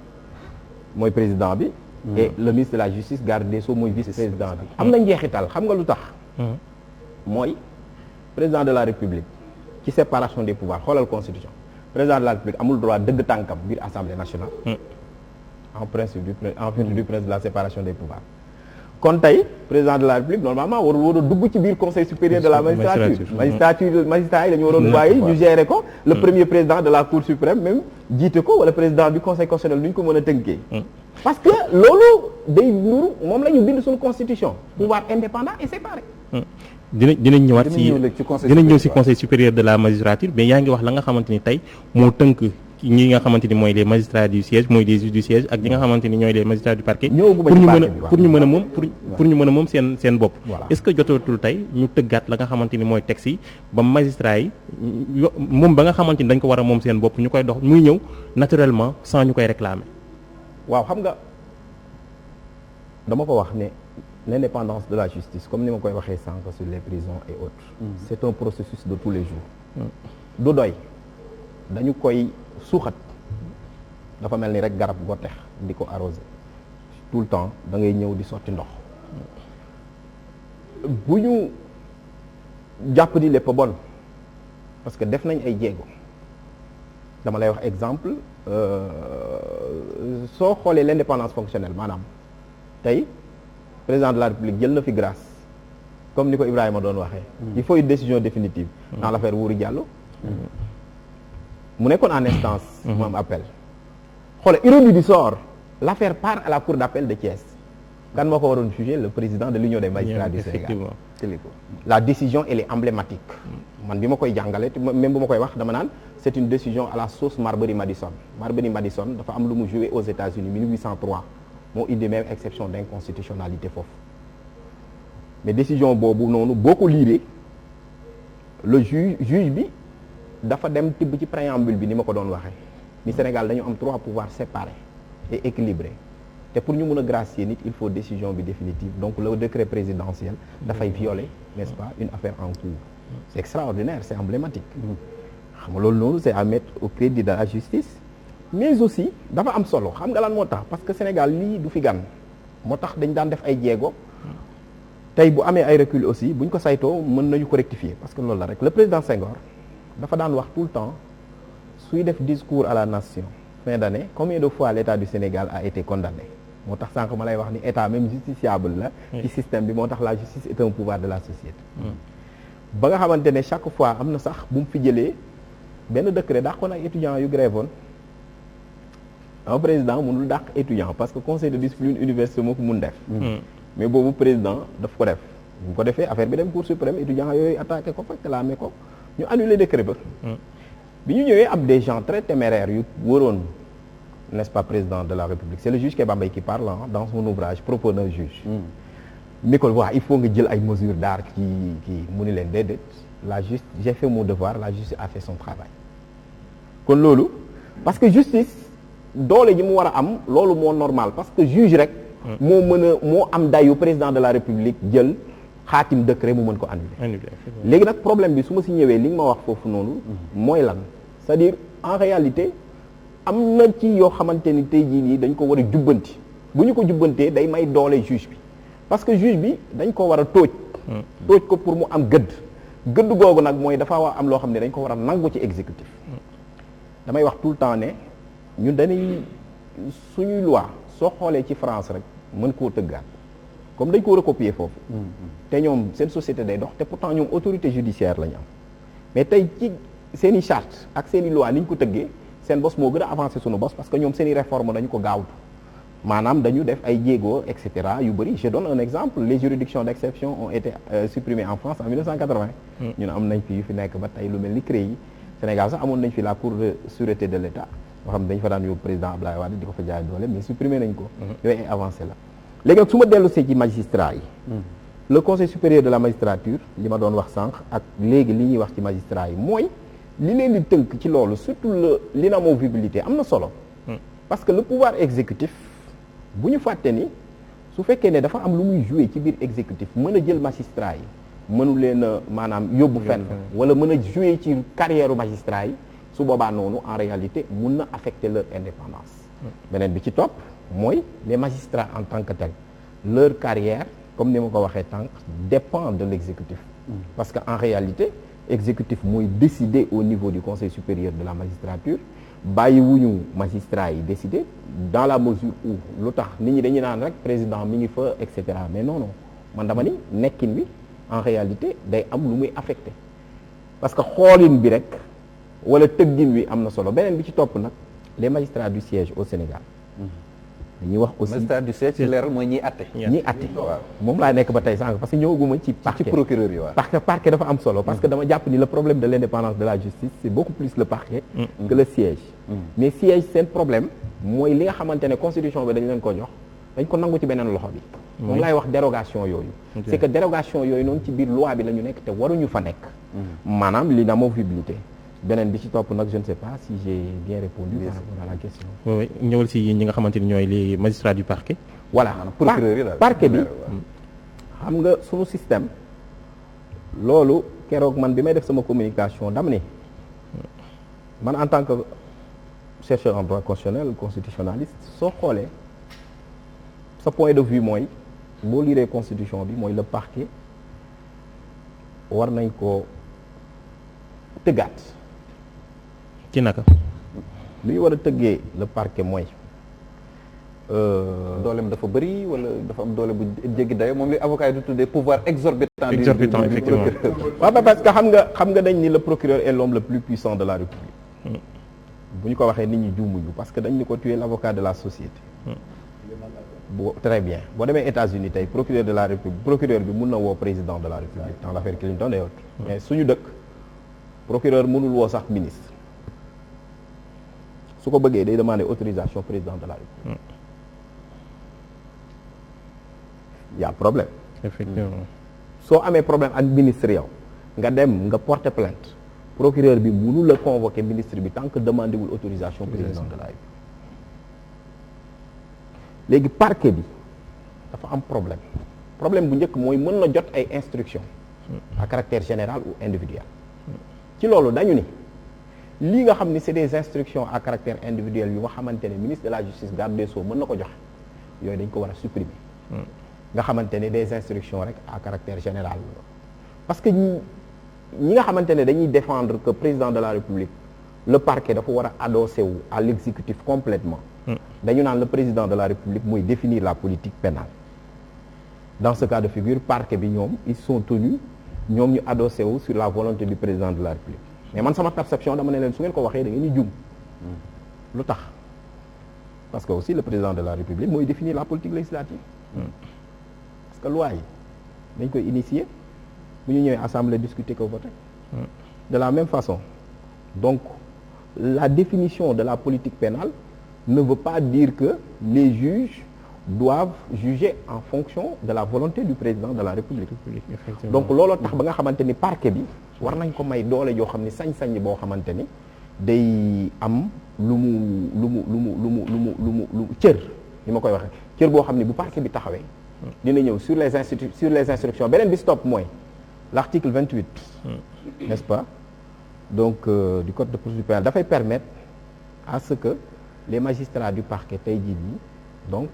mooy président bi et le ministre de la justice garde des sceaux mooy vice-président bi am na njeexital xam nga lu tax mooy président de la république ci séparation des pouvoirs xoolal constitution président de la république amul droit dëgg tànkam biir assemblée nationale en principe du principe de la séparation des pouvoirs kon tey président de la république normalement war a dugg ci biir conseil supérieur de la magistrature magistrat yi dañu waroon bàyyi ñu gérer ko le premier président de la cour suprême même jiite ko wala président du conseil constitutionnel nu ñu ko mën a tënkee parce que loolu day nuru moom la ñu bind suñu constitution pouvoir indépendant et séparé dinañ ñëwaat dinañ ñëw ci conseil supérieur de la magistrature mais yaa ngi wax la nga xamante ni tey moo tënk ñi nga xamante ni mooy les magistrats du siège mooy les juges du siège ak ñi nga xamante ni ñooy les magistrats du parquet pour ñu mën a moom seen bopp est-ce que jotatul tey ñu tëggaat la nga xamante ni mooy texte yi ba magistrats yi moom ba nga xamante ni dañ ko war a moom seen bopp ñu koy dox muy ñëw naturellement sans ñu koy réclamer waaw xam nga dama ko wax ne l'indépendance de la justice comme ni ma koy waxee sànq sur les prisons et autres c'est un processus de tous les jours du doy dañu koy suuxat dafa mel ni rek garab goo tex di ko arroser tout le temps da ngay ñëw di sotti ndox bu ñu jàpp ni lépp bon parce que def nañ ay jéego dama lay wax exemple soo xoolee l'indépendance fonctionnelle maanaam tey président de la république jël na fi grâce comme ni ko Ibrahima doon waxee il faut une décision définitive dans l'affaire Wuri Diallo mu nekkoon en instance mu am appel xoolal ironie du sort l'affaire part à la cour d'appel de Thiès kan moo ko waroon juger le président de l'union des magistrats du Sénégal la décision elle est emblématique man bi ma koy jàngale même bu ma koy wax dama naan c'est une décision à la sauce Marbury Madison dafa am lu mu joué aux États-Unis 1803 moo indi même exception d'inconstitutionnalité foofu mais décision boobu noonu boo ko liiree le juge bi dafa dem tibb ci préambule bi ni ma ko doon waxee ni Sénégal dañu am 3 pouvoirs séparés et équilibrés te pour ñu mën a gracier nit il faut décision bi définitive donc le décret présidentiel dafay violer n'est-ce pas une affaire en cours c'est extraordinaire c'est emblématique xam nga loolu noonu c'est à mettre au crédit de la justice mais aussi dafa am solo xam nga lan moo tax parce que Sénégal lii du fi gan moo tax dañ daan def ay jéego tey bu amee ay recul aussi buñ ko saytoo mën nañu ko rectifier parce que loolu la rek le président Senghor dafa daan wax tout le temps suy def discours à la nation fin d'année combien de fois l'État du Sénégal a été condamné moo tax sànq ma lay wax ni état même justiciable la ci système bi moo tax la justice est un pouvoir de la société ba nga xamante ne chaque fois am na sax bu mu fi jëlee benn décret dàqoon ay étudiants yu grève woon un président mënul dàq étudiant parce que conseil de discipline université moo ko mun def mais boobu président daf ko def bu ko defee affaire bi dem cour suprême étudiants yooyu attaqué ko fa clamé ko ñu annulé décret ba bi ñu ñëwee am des gens très téméraires yu wëroon n'est-ce pas président de la République c'est le juge Kéba Mbaye qui parle dans son ouvrage propos d'un juge ni ko waa il faut nga jël ay mesures d'art kii mu ni leen déedéet la justice j'ai fait mon devoir la justice a fait son travail kon loolu parce que justice doole ji mu war a am loolu moo normal parce que juge rek moo mën a moo am dayu président de la République jël xaatim décret mu mën ko annuler léegi nag problème bi su ma si ñëwee li nga ma wax foofu noonu mooy lan c'est-à-dire en réalité am na ci yoo xamante ni tey jii nii dañ ko war a jubbanti bu ñu ko jubbantee day may doole juge bi parce que juge bi dañ ko war a tóoj ko pour mu am gëdd googu nag mooy dafa war am loo xam ne dañ ko war a nangu ci exécutif damay wax tout le temps ne ñun dañuy suñuy loi soo xoolee ci France rek mën koo tëggaat comme dañ ko recopier foofu te ñoom seen société day dox te pourtant ñoom autorité judiciaire la ñu am mais tey ci seen i charte ak seen i loi ni ñu ko tëggee seen bos moo gën a avancé suñu bos parce que ñoom seen i réforme dañu ko gaawtu maanaam dañu def ay jéego et cetera yu bëri je donne un exemple les juridictions d'exception ont été supprimées en France en 1980 ñun am nañ fi yu fi nekk ba tey lu mel ni CREI Sénégal sax amoon nañ fi la cour de sûreté de l'État boo xam ne dañ fa daan yóbbu président Abdoulaye Wade di ko fa jaay doole mais supprimé nañ ko yooyu ay avancé la léegi nag su ma dellu see ci magistrat yi le conseil supérieur de la magistrature li ma doon wax sànq ak léegi li ñuy wax ci magistrat yi mooy li leen di tënk ci loolu surtout l'inamovibilité am na solo parce que le pouvoir exécutif bu ñu fàtte ni su fekkee ne dafa am lu muy jouer ci biir exécutif mën a jël magistrat yi mënu leen a maanaam yóbbu fenn wala mën a jouer ci carrière magistrat yi su boobaa noonu en réalité mun na affecter leur indépendance beneen bi ci topp mooy les magistrats en tant que tels leur carrière comme ni ma ko waxee tànk dépend de l'exécutif parce que en réalité exécutif mooy décider au niveau du conseil supérieur de la magistrature bàyyiwuñu magistrats yi décider dans la mesure où lu tax nit ñi dañuy naan rek président mi ngi fa et cetera mais non man dama ni nekkin bi en réalité day am lu muy affecté parce que xoolin bi rek wala tëggin wi am na solo beneen bi ci topp nag les magistrats du siège au Sénégal dañuy wax aussi magistrat du siège ci leeral mooy ñiy atte waaw moom laa nekk ba tey sànq parce que ñëwaguma ci parquet ci procureur yi waaw parce que parquet dafa am solo parce que dama jàpp ni le problème de l'indépendance de la justice c'est beaucoup plus le parquet que le siège mais siège seen problème mooy li nga xamante ne constitution bi dañ leen ko jox dañ ko nangu ci beneen loxo bi moom laay wax dérogation yooyu c'est que dérogation yooyu noonu ci biir loi bi la ñu nekk te waruñu fa nekk maanaam l'inamovibilité beneen bi ci topp nag je ne sais pas si j'ai bien répondu par rapport à la question. oui ñëwal si ñi nga xamante ni ñooy les magistrats du parquet. voilà parquet bi xam nga sunu système loolu keroog man bi may def sama communication dama ne man en tant que chercheur en droit constitutionnel constitutionnaliste soo xoolee sa point de vue mooy boo liree constitution bi mooy le parquet war nañ ko tëggaat. ci naka. li ñu war a tëggee le parquet mooy. dooleem dafa bëri wala dafa am doole bu jéggi dayo moom li avocat yi du tuddee pouvoir exorbitant. exorbitant effectivement. waaw parce que xam nga dañ ni le procureur est l'homme le plus puissant de la République. bu ñu ko waxee nit ñi juumuñu parce que dañ ni ko tuer l'avocat de la société. Très bien boo demee États-Unis tey procureur de la République procureur bi mun na woo président de la République dans l'affaire Clinton et autres. mais suñu dëkk procureur mënul woo sax ministre. su ko bëggee day demander autorisation président de la République. y a problème. effectivement. soo amee problème ak ministre yow nga dem nga porter plainte procureur bi mënu la convoquer ministre bi tant que demandé wul autorisation président de la République. léegi parquet bi dafa am problème bu njëkk mooy mën na jot ay instructions à caractère général ou individuel. ci loolu dañu ni lii nga xam ni c'est des instructions à caractère individuel yu nga xamante ne ministre de la justice garde des sceaux mën na ko joxe yooyu dañ ko war a supprimer. nga xamante ne des instructions rek à caractère général parce que ñi nga xamante ne dañuy défendre que président de la République le parquet dafa war a adossé wu à l'exécutif complètement dañu naan le président de la République mooy définir la politique pénale dans ce cas de figure parquet bi ñoom ils sont tenus ñoom ñu adossé wu sur la volonté du président de la République mais man sama perception dama ne leen su ngeen ko waxee da ngeen di jum lu tax parce que aussi le président de la République mooy définir la politique législative parce que loi yi dañ koy initier bu ñu ñëwee assemblée discuter ko voter de la même façon donc la définition de la politique pénale ne veut pas dire que les juges doivent juger en fonction de la volonté du président de la République. Donc looloo tax ba nga xamante ni parquet bi war nañ ko may doole yoo xam ni sañ-sañ boo xamante ni day am lu mu cër ni ma koy waxee cër boo xam ni bu parquet bi taxawee dina ñëw sur les instructions beneen bi stop mooy l'article 28 n'est-ce pas donc du code de procédure pénale dafay permettre à ce que les magistrats du parquet tey jii nii donc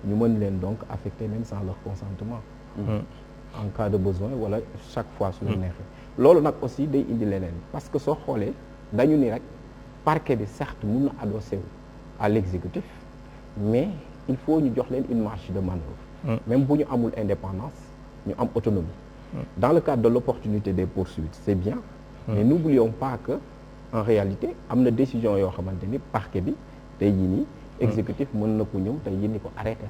ñu mën leen donc affecter même sans leur consentement en cas de besoin wala chaque fois su leen neexee loolu nag aussi day indi leneen parce que soo xoolee dañu ni rek parquet bi certes mun na adossé wu à l'exécutif mais il faut ñu jox leen une marge de manœuvre même bu ñu amul indépendance ñu am autonomie dans le cadre de l'opportunité des poursuites c'est bien mais n'oublions pas que en réalité am na décision yoo xamante ni parquet bi tey jii nii exécutif mën na ko ñëw tey jii ni ko arrêté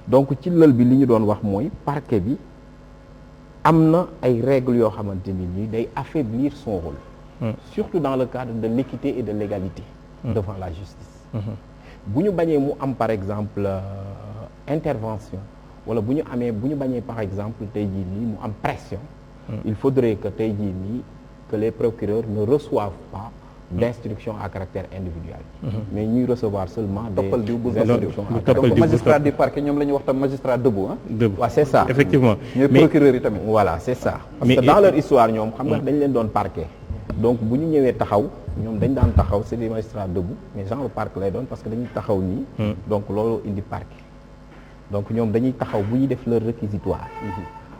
donc ci lël bi li ñu doon wax mooy parquet bi am na ay règles yoo xamante ni nii day affaiblir son rôle surtout dans le cadre de l'équité et de l'égalité devant la justice bu ñu bañee mu am par exemple intervention wala bu ñu bañee par exemple tey jii nii mu am pression il faudrait que tey jii nii que les procureurs ne reçoivent pas d'instruction à caractère individuel mais ñuy recevoir seulement des instructions donc magistrat du parquet ñoom la ñuy wax tam magistrat debout waaw c'est ça effectivement ñooy procureurs yi tamit voilà c'est ça parce que dans leur histoire ñoom xam nga dañ leen doon parquet donc bu ñu ñëwee taxaw ñoom dañ daan taxaw c'est des magistrats debout mais genre parquet lay doon parce que dañuy taxaw nii donc loolu indi parquet donc ñoom dañuy taxaw bu ñuy def leur réquisitoire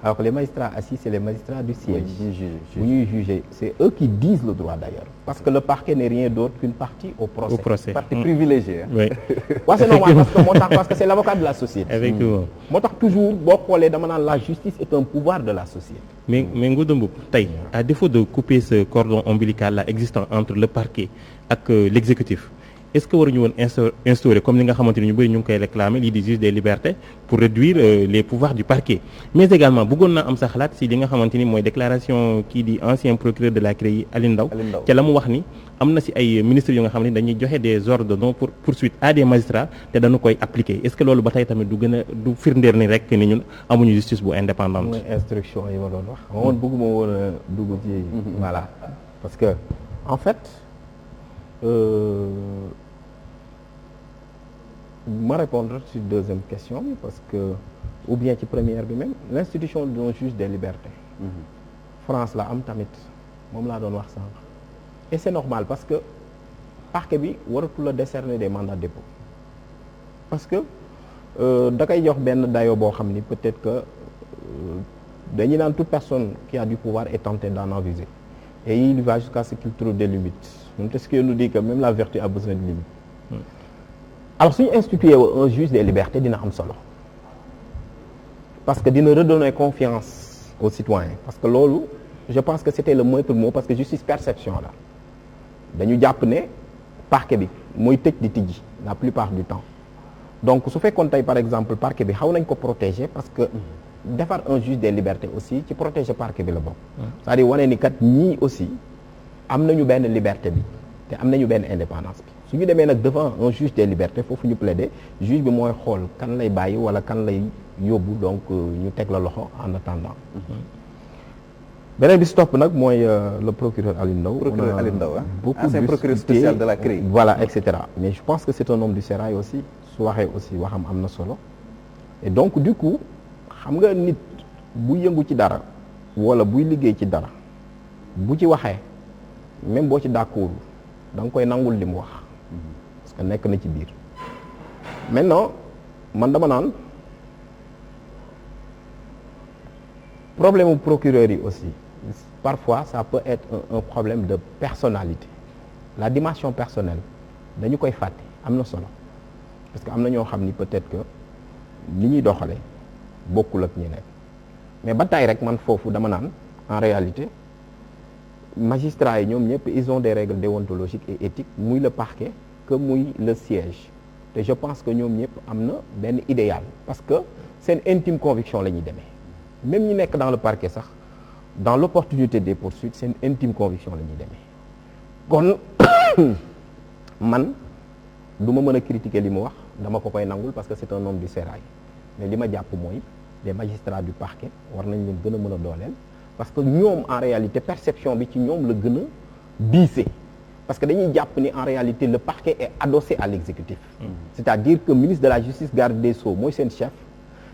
alors que les magistrats assis c'est les magistrats du siège bu ñuy juger c'est eux qui disent le droit d'ailleurs parce que le parquet n'est rien d'autre qu'une partie au procès partie privilégiée oui c'est normal parce que c'est l'avocat de la société effectivement moo tax toujours boo xoolee dama naan la justice est un pouvoir de la société mais Ngouda Mboup tey à défaut de couper ce cordon ombilical là existant entre le parquet ak l'exécutif est-ce que waruñu woon instaurer comme li nga xamante ni ñu bëri ñu ngi koy réclamer lii di juge des libertés pour réduire les pouvoirs du parquet mais également bëggoon naa am sa xalaat si li nga xamante ni mooy déclaration kii di ancien procureur de la CREI Alioune Ndao ca la mu wax ni am na si ay ministres yu nga xam ne dañuy joxe des ordres de non pour poursuite à des magistrats te dañu koy appliquer est-ce que loolu ba tey tamit du firndeer ni rek ni ñun amuñu justice bu indépendante. mooy instruction yi ma doon wax moom bëgguma woon a dugg ci voilà parce que en fait ma répondre ci deuxième question bi parce que ou bien ci première bi même l'institution d'un juge des libertés France la am tamit moom laa doon wax sànq et c'est normal parce que parquet bi waratul la décerner des mandats de dépôt parce que da koy jox benn dayoo boo xam ni peut-être que dañuy naan toute personne qui a du pouvoir est tentée d'en abuser et il va jusqu'à ce qu'il trouve des limites c'est ce qui nous dit que même la vertu a besoin de limites alors suñu instituer un juge des libertés dina am solo parce que dina redonner confiance aux citoyens parce que loolu je pense que c'était le maître mot parce que justice perception la dañu jàpp ne parquet bi mooy tëj di tijji la plupart du temps donc su fekkoon tey par exemple parquet bi xaw nañ ko protéger parce que defar un juge des libertés aussi ci protéger parquet bi la bokk c'est-à-dire wane ni kat ñii aussi am nañu benn liberté bi te am nañu benn indépendance bi su ñu demee nag devant un juge des libertés foofu ñu plaider juge bi mooy xool kan lay bàyyi wala kan lay yóbbu donc ñu teg la loxo en attendant beneen bi si topp nag mooy le procureur Alioune Ndao procureur Alioune Ndao beaucoup ancien procureur spécial de la CREI voilà et cetera mais je pense que c'est un homme du sérail aussi su waxee aussi waxam am na solo et donc du coup xam nga nit bu yëngu ci dara wala buy liggéey ci dara bu ci waxee même boo ci d'accord da nga koy nangul li mu wax parce que nekk na ci biir maintenant man dama naan problème mu procureur yi aussi parfois ça peut être un problème de personnalité la dimension personnelle dañu koy fàtte am na solo parce que am na ñoo xam ni peut-être que li ñuy doxale bokkul ak ñeneen mais ba tey rek man foofu dama naan en réalité magistrats yi ñoom ñëpp ils ont des règles déontologiques et éthiques muy le parquet que muy le siège te je pense que ñoom ñëpp am na benn idéal parce que seen intime conviction la ñuy demee même ñi nekk dans le parquet sax dans l'opportunité des poursuites seen intime conviction la ñuy demee kon man du ma mën a critiquer li mu wax dama ko koy nangul parce que c'est un homme du sérail mais li ma jàpp mooy les magistrats du parquet war nañ leen gën a mën a dooleel parce que ñoom en réalité perception bi ci ñoom la gën a diise parce que dañuy jàpp ni en réalité le parquet est adossé à l'exécutif c'est-à-dire que ministre de la justice garde des sceaux mooy seen chef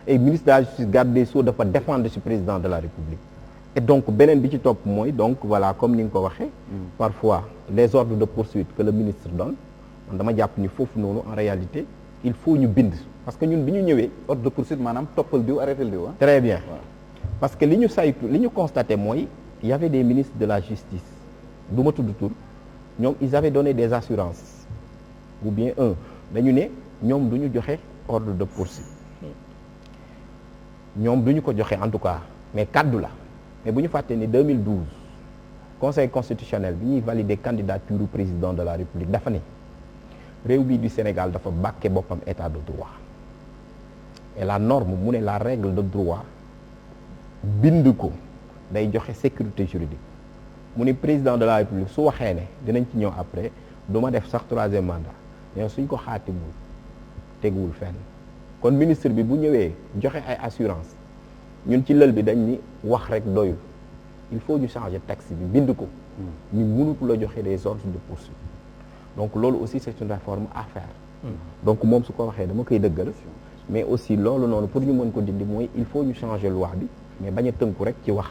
et ministre de la justice garde des sceaux dafa défendre ci président de la république et donc beneen bi ci topp mooy donc voilà comme ni nga ko waxee parfois les ordres de poursuite que le ministre donne man dama jàpp ni foofu noonu en réalité il faut ñu bind parce que ñun bi ñu ñëwee ordre de poursuite maanaam toppal diw arrêté diw très bien parce que li ñu saytu li ñu constaté mooy il y avait des ministres de la justice du ma tudd tur ñoom ils avaient donné des assurances ou bien dañu ne ñoom du ñu joxe ordre de poursuite ñoom du ñu ko joxe en tout cas mais kaddu la mais bu ñu fàtte ni 2012 conseil constitutionnel bi ñuy valider candidature du président de la république dafa ne réew bii du Sénégal dafa bàkke boppam état de droit et la norme mu ne la règle de droit bind ko day joxe sécurité juridique mu ne président de la république su waxee ne dinañ ci ñëw après du ma def sax troisième mandat mais suñ ko xaatimul teguwul fenn kon ministre bi bu ñëwee joxe ay assurance ñun ci lël bi dañ ni wax rek doyul il faut ñu changer texte bi bind ko ñu mënut la joxe des ordres de poursuite donc loolu aussi c'est une réforme à faire donc moom su ko waxee dama koy dëggal mais aussi loolu noonu pour ñu mën ko dindi mooy il faut ñu changer loi bi mais bañ a tënku rek ci wax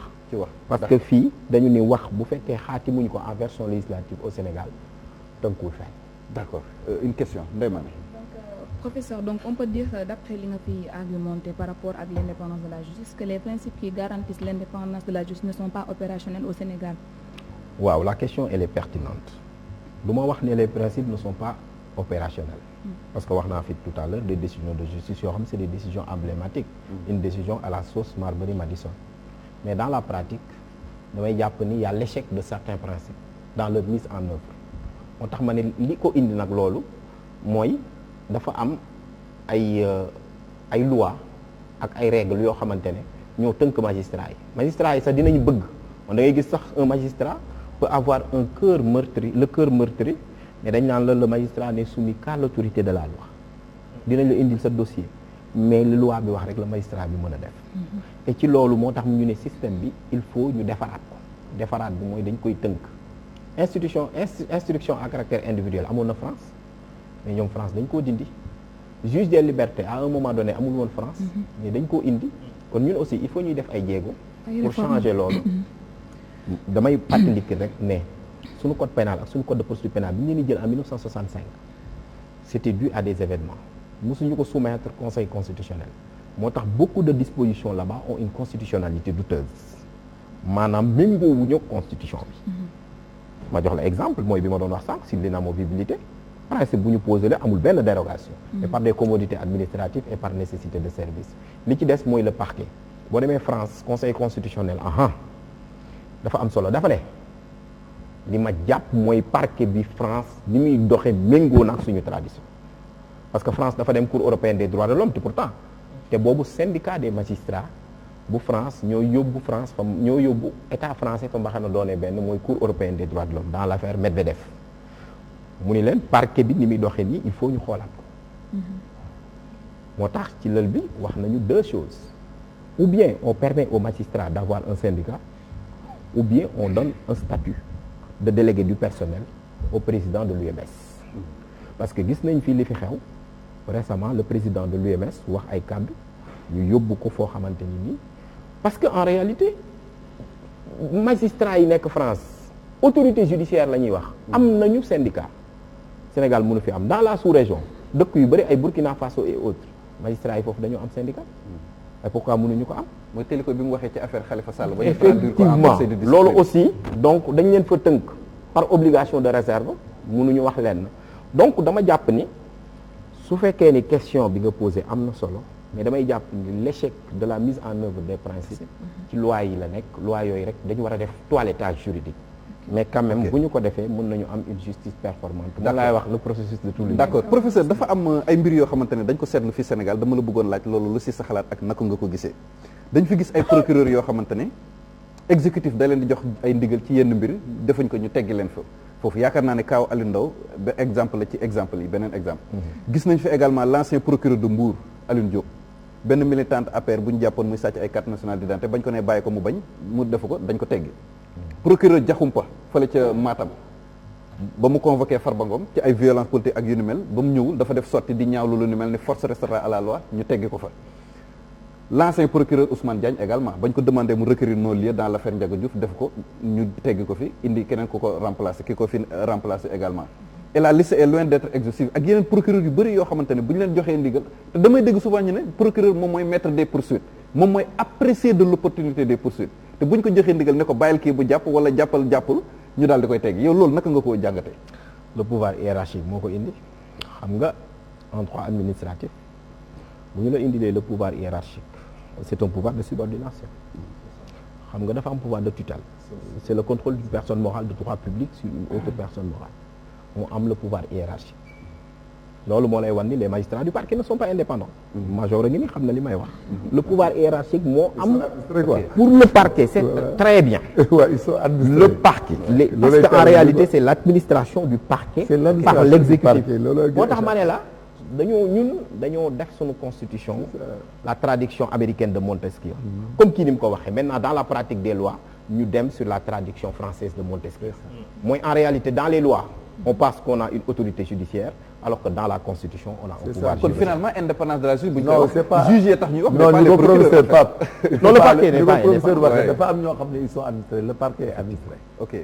parce que fii dañu ni wax bu fekkee xaatimuñ ko en version législative au Sénégal tënkuwul fenn d'accord une question Ndeye Mané. Professeur, donc on peut dire d'après li nga fi argumenté par rapport ak l'indépendance de la justice que les principes qui garantissent l'indépendance de la justice ne sont pas opérationnels au Sénégal. waaw la question elle est pertinente du ma wax ne les principes ne sont pas opérationnels parce que wax naa fi tout à l'heure des décisions de justice yoo xam ne c'est des décisions emblématiques une décision à la sauce Marbury Madison mais dans la pratique damay jàpp ni y a l'échec de certains principes dans leur mise en œuvre moo tax ma ne li ko indi nag loolu mooy dafa am ay loi ak ay règles yoo xamante ne ñoo tënk magistrats yi sax dinañu bëgg man da ngay gis sax un magistrat peut avoir un cœur meurtri le cœur meurtri mais dañ naan la le magistrat n'est soumis qu'à l'autorité de la loi dinañ la indil sa dossier mais li loi bi wax rek la magistrat bi mën a def te ci loolu moo tax ñu ne système bi il faut ñu defaraat ko defaraat bi mooy dañ koy tënk instruction à caractère individuel amoon na France mais ñoom France dañ koo dindi juge des libertés à un moment donné amul woon France mais dañ koo indi kon ñun aussi il faut ñuy def ay jéego pour changer loolu damay fàttaliku rek ne suñu code pénal ak suñu code de procédure pénale bi ñu leen di jël en 1965 c'était dû à des événements mosuñu ko soumettre conseil constitutionnel moo tax beaucoup de dispositions là-bas ont une constitutionnalité douteuse maanaam méngoowuñu constitution bi ma jox la exemple mooy bi ma doon wax sànq sur l'inamovibilité principe bu ñu posé la amul benn dérogation et par des commodités administratives et par nécessité de service li ci des mooy le parquet boo demee France conseil constitutionnel dafa am solo dafa ne li ma jàpp mooy parquet bi France li muy doxe méngoo na ak suñu tradition parce que France dafa dem cour européenne des droits de l'homme te pourtant te boobu syndicat des magistrats bu France ñoo yóbbu état français fa mbaxana doonee benn mooy cour européenne des droits de l'homme dans l'affaire Medvedev mu ni leen parquet bi ni muy doxee nii il faut ñu xoolaat ko moo tax ci lël bi wax nañu deux choses ou bien on permet aux magistrats d'avoir un syndicat ou bien on donne un statut de délégué du personnel au président de l'UMS parce que gis nañ fii li fi xew récemment le président de l'UMS wax ay kàddu ñu yóbbu ko foo xamante ni nii parce que en réalité magistrats yi nekk France autorité judiciaire la ñuy wax am nañu syndicat Sénégal mënu fi am dans la sous-région dëkk yu bëri ay Burkina Faso et autres magistrats yi foofu dañoo am syndicat et pourquoi mënuñu ko am mooy Téliko bi mu waxee ci affaire Khalifa Sall. ba ñu traduire ko en effectivement conseil de discipline. loolu aussi donc dañ leen fa tënk par obligation de réserve mënuñu wax leen donc dama jàpp ni su fekkee ni question bi nga posé am na solo mais damay jàpp ni l'échec de la mise en œuvre des principes ci loi yi la nekk loi yooyu rek dañu war a def toilettage juridique mais quand même bu ñu ko defee mën nañu am une justice performante moom laay wax le processus de tous les d'accord professeur dafa am ay mbir yoo xamante ne dañ ko seetlu fi Sénégal dama la bëggoon laaj loolu lu si sa xalaat ak naka nga ko gisee dañ fi gis ay procureurs yoo xamante ne exécutif da leen di jox ay ndigal ci yenn mbir defuñ ko ñu teggi leen fa foofu yaakaar naa ne kaaw Aliou Ndao ba exemple la ci exemple yi beneen exemple gis nañ fi également l'ancien procureur de Mbour Alioune Diop benn militante APR bu ñu jàppoon muy sàcc ay carte nationale d'identité bañ ko ne bàyyi ko mu bañ mu defu ko dañ ko teggi procureur Diakhoumpa fële ca Matam ba mu convoqué Farba Ngom ci ay violence politique ak yu ni mel ba mu ñëwul dafa def sorti di ñaawlu lu ni mel ni force restera à la loi ñu teggi ko fa l'ancien procureur Ousmane Diagne également bañ ko demandé mu requérir non-lieu dans l'affaire Ndiaga Diouf def ko ñu teggi ko fi indi keneen ku ko remplacer ki ko fi remplacer également et la liste est loin d'être exhaustive ak yeneen procureur yu bëri yoo xamante ne bu ñu leen joxee ndigal te damay dégg souvent ñu ne procureur moom mooy maître des poursuites moom mooy apprécier de l'opportunité des poursuites te bu ñu ko joxee ndigal ne ko bàyyil kii bu jàpp wala jàppal jàppul ñu daal di koy teggi yow loolu naka nga koo jàngatee. le pouvoir hiérarchique moo ko indi xam nga en droit administratif bu ñu la indilee le pouvoir hiérarchique c'est un pouvoir de subordination xam nga dafa am pouvoir de tutelle c'est le contrôle d'une personne morale de droit public sur une autre personne morale moo am le pouvoir hiérarchique loolu moo lay wan ni les magistrats du parquet ne sont pas indépendants major a ngi ni xam na li may wax le pouvoir hiérarchique moo am pour le parquet c'est très bien le parquet parce qu'en réalité c'est l'administration du parquet par l'exécutif moo tax ma ne la dañoo def suñu constitution la traduction américaine de Montesquieu comme kii ni mu ko waxee maintenant dans la pratique des lois ñu dem sur la traduction française de Montesquieu mooy en réalité dans les lois on pense qu'on a une autorité judiciaire alors que dans la constitution on a un pouvoir kon finalement indépendance de la justice bu ñu non c'est pas juge tax ñuy wax non ni ko professeur Pape non le parquet n'est pas professeur waxee dafa am ñoo xam ne ils sont administrés le parquet est administré ok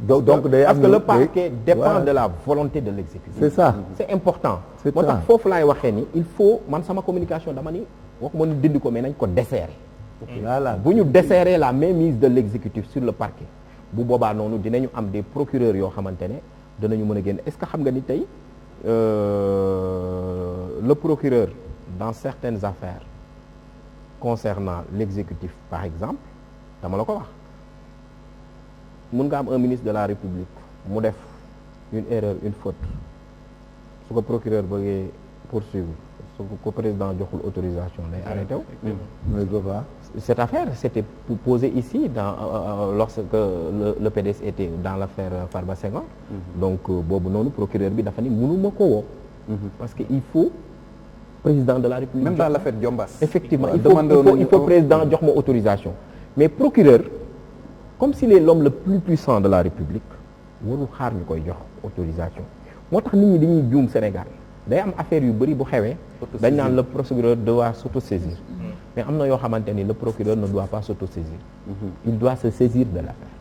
donc day am parce que le parquet dépend de la volonté de l'exécutif c'est ça c'est important moo tax foofu laay waxee ni il faut man sama communication dama ni waxuma ni dindi ko mais nañ ko desserrer voilà bu ñu desserrer la mainmise de l'exécutif sur le parquet bu boobaa noonu dinañu am des procureurs yoo xamante ne danañu mën a génn est-ce que xam nga ni tey le procureur dans certaines affaires concernant l'exécutif par exemple dama la ko wax mën nga am un ministre de la République mu def une erreur une faute su ko procureur bëggee poursuivre su ko président joxul autorisation day arrêté wu cette affaire c'était posée ici lorsque le PDS était dans l'affaire Farba Senghor donc boobu noonu procureur bi dafa ni mënuma ko woo parce que il faut président de la République même dans l'affaire Diombas effectivement il faut président jox ma autorisation mais procureur comme s'il est l'homme le plus puissant de la République warul xaar ñu koy jox autorisation moo tax nit ñi dañuy juum Sénégal day am affaire yu bëri bu xewee dañ naan le procureur doit s'autosaisir mais am na yoo xamante ni le procureur ne doit pas s'autosaisir il doit se saisir de l'affaire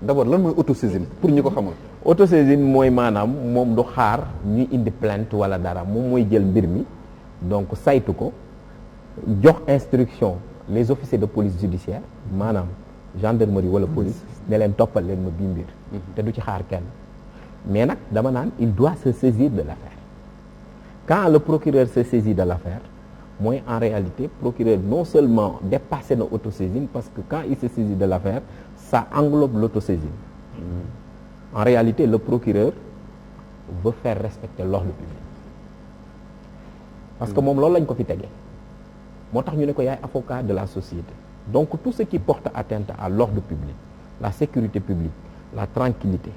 d'abord lan mooy autosaisine pour ñi ko xamul autosaisine mooy maanaam moom du xaar ñuy indi plainte wala dara moom mooy jël mbir mi donc saytu ko jox instruction les officiers de police judiciaire maanaam gendarmerie wala police ne leen toppal leen ma bii mbir te du ci xaar kenn mais nag dama naan il doit se saisir de l'affaire quand le procureur se saisit de l'affaire mooy en réalité procureur non seulement dépassé na autosaisine parce que quand il se saisit de l'affaire ça englobe l'autosaisine en réalité le procureur veut faire respecter l'ordre public parce que moom loolu lañ ko fi tegee moo tax ñu ne ko yaay avocat de la société donc tout ce qui porte atteinte à l'ordre public la sécurité publique la tranquillité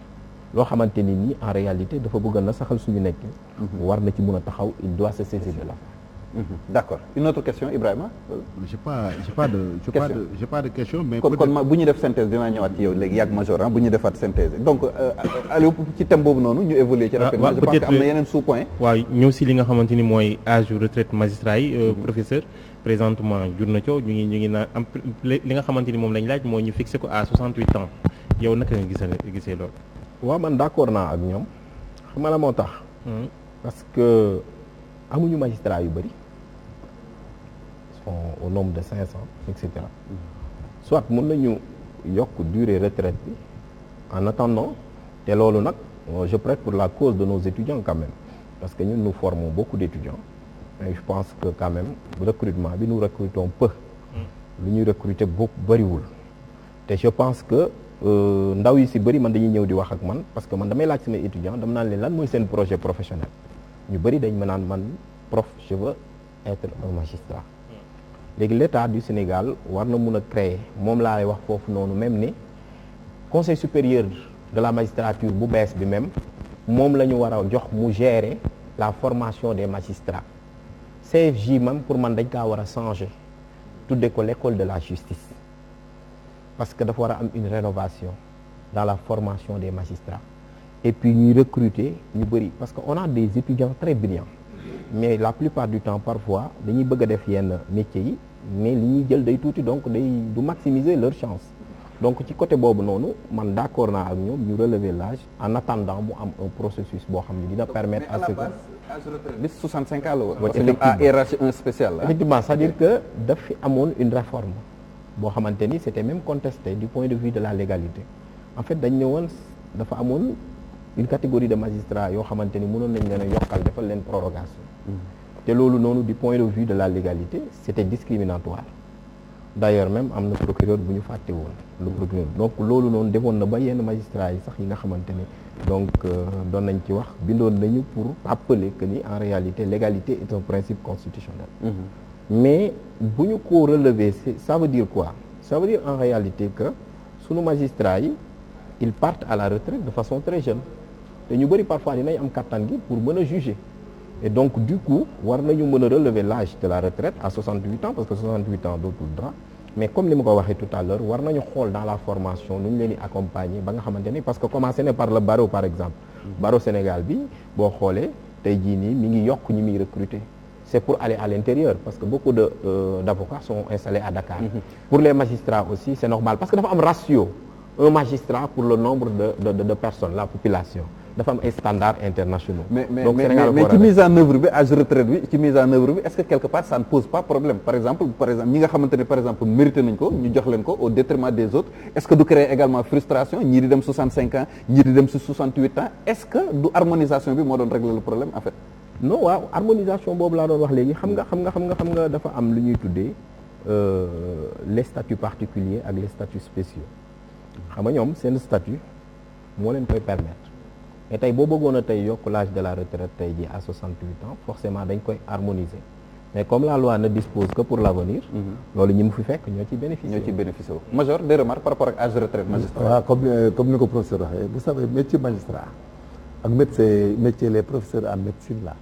loo xamante ni nii en réalité dafa bëgg na saxal suñu nekk war na ci mën a taxaw il doit se saisir de l'affaire d'accord une autre question Ibrahima j'ai pas de question mais kon bu ñu def synthèse dinaa ñëwaat ci yow léegi yàgg major bu ñu defaat synthèse donc Aliou ci thème boobu noonu ñu évoluer ci rapidement je pense que am na yeneen sous-point waaw ñëw si li nga xamante ni mooy âge retraite magistrat yi professeur présentement jur na coow ñu ngi naan am li nga xamante ni moom lañ laaj mooy ñu fixé ko à 68 ans yow naka nga gisee loolu waaw man d'accord naa ak ñoom xam nga la moo tax parce que amuñu magistrat yu bëri au nombre de 500 et cetera soit mën nañu yokk durée retraite bi en attendant te loolu nag je prête pour la cause de nos étudiants quand même parce que ñun nous formons beaucoup d'étudiants et je pense que quand même recrutement bi nous recrutons peu lu ñuy recruter beaucoup bëriwul te je pense que ndaw yi si bëri man dañuy ñëw di wax ak man parce que man damay laaj samay étudiants dama naan leen lan mooy seen projet professionnel ñu bëri dañ ma naan man prof je veux être un magistrat léegi l'État du Sénégal war na mun a créer moom laay wax foofu noonu même ni conseil supérieur de la magistrature bu bees bi même moom la ñu war a jox mu gérer la formation des magistrats CFJ même pour man dañ kaa war a changer tudde ko l'école de la justice parce que dafa war a am une rénovation dans la formation des magistrats et puis ñuy recruter ñu bëri parce que on a des étudiants très brillants mais la plupart du temps parfois dañuy bëgg a def yenn métiers yi mais li ñuy jël day tuuti donc day du maximiser leur chance donc ci côté boobu noonu man d'accord naa ak ñoom ñu relever l'âge en attendant mu am un processus boo xam ne dina permettre à ce que âge retraite bi 65 ans la woon parce que à hiérarchie 1 spécial la effectivement c'est-à-dire que daf fi amoon une réforme boo xamante ni c'était même contesté du point de vue de la légalité en fait dañ ne woon dafa amoon une catégorie de magistrats yoo xamante ni mënoon nañ leen a yokkal defal leen prorogation te loolu noonu du point de vue de la légalité c'était discriminatoire d'ailleurs même am na procureur bu ñu fàtte woon le procureur donc loolu noonu defoon na ba yenn magistrats yi sax yi nga xamante ni donc doon nañ ci wax bindoon nañu pour rappeler que ni en réalité l'égalité est un principe constitutionnel mais bu ñu ko relever ça veut dire quoi ça veut dire en réalité que sunu magistrats yi ils partent à la retraite de façon très jeune te ñu bëri parfois dinañ am kattan gi pour mën a juger et donc du coup war nañu mën a relever l'âge de la retraite à 68 ans parce que 68 ans dootul dara mais comme ni ma ko waxee tout à l'heure war nañu xool dans la formation nu ñu leen di accompagner ba nga xamante ni parce que commencé na par le barreau par exemple barreau Sénégal bi boo xoolee tey jii nii mi ngi yokk ñi muy recruter c'est pour aller à l'intérieur parce que beaucoup d'avocats sont installés à Dakar pour les magistrats aussi c'est normal parce que dafa am ratio un magistrat pour le nombre de personnes la population dafa am ay standards internationaux. mais ci mise en œuvre bi âge retraite bi ci mise en œuvre bi est-ce que quelque part ça ne pose pas problème par exemple ñi nga xamante ne par exemple mérité nañ ko ñu jox leen ko au détriment des autres est-ce que du créer également frustration ñii di dem 65 ans ñii di dem 68 ans est-ce que du harmonisation bi moo doon régler le problème en fait. non waaw harmonisation boobu laa doon wax léegi xam nga dafa am lu ñuy tuddee les statuts particuliers ak les statuts spéciaux xam nga ñoom seen statut moo leen koy permettre. et tey boo bëggoon a tey yokk l'âge de la retraite tey ji à 68 ans forcément dañ koy harmoniser mais comme la loi ne dispose que pour l'avenir loolu ñi mu fi fekk ñoo ciy bénéficier major des remarques par rapport ak âge de retraite magistrat waaw comme ni ko professeur waxee vous savez métier magistrat ak métier les professeurs en médecine là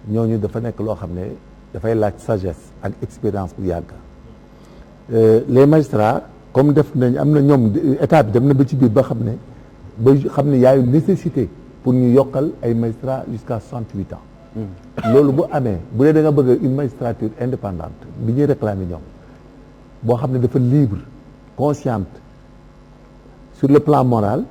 ñooñu dafa nekk loo xam ne dafay laaj sagesse ak expérience bu yàgg les magistrats comme def nañ am na ñoom état bi dem na ba ci biir ba xam ne y a une nécessité pour ñu yokkal ay magistrats jusqu'à 68 ans loolu bu amee bu dee da nga bëgg une magistrature indépendante bi ñuy réclamer ñoom boo xam ne dafa libre consciente sur le plan moral